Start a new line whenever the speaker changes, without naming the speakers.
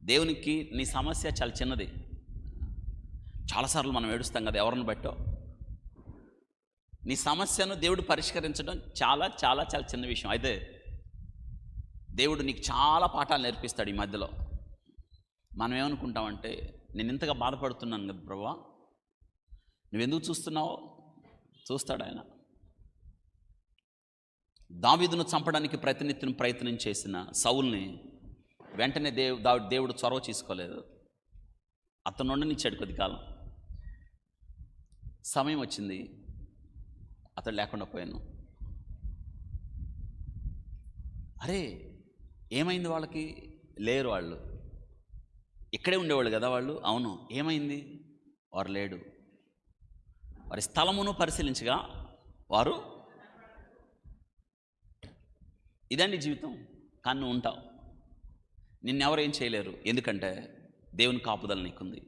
దేవునికి నీ సమస్య చాలా చిన్నది. చాలాసార్లు మనం ఏడుస్తాం కదా ఎవరిని బట్టో. నీ సమస్యను దేవుడు పరిష్కరించడం చాలా చాలా చాలా చిన్న విషయం. అయితే దేవుడు నీకు చాలా పాఠాలు నేర్పిస్తాడు ఈ మధ్యలో. మనం ఏమనుకుంటామంటే, నేను ఇంతగా బాధపడుతున్నాను కదా ప్రభువా, నువ్వెందుకు చూస్తున్నావో. చూస్తాడు ఆయన. దావీదును చంపడానికి ప్రతినిత్యం ప్రయత్నం చేసిన సౌల్ని వెంటనే దేవుడు చొరవ తీసుకోలేదు. అతను ఉండనిచ్చాడు కొద్ది కాలం. సమయం వచ్చింది, అతడు లేకుండా పోయాను. అరే ఏమైంది వాళ్ళకి? లేరు వాళ్ళు. ఇక్కడే ఉండేవాళ్ళు కదా వాళ్ళు. అవును, ఏమైంది? వారు లేడు. వారి స్థలమును పరిశీలించగా వారు. ఇదండి జీవితం. కానీ నువ్వు ఉంటావు. నిన్నెవరు ఏం చేయలేరు. ఎందుకంటే దేవుని కాపుదల నీకుంది.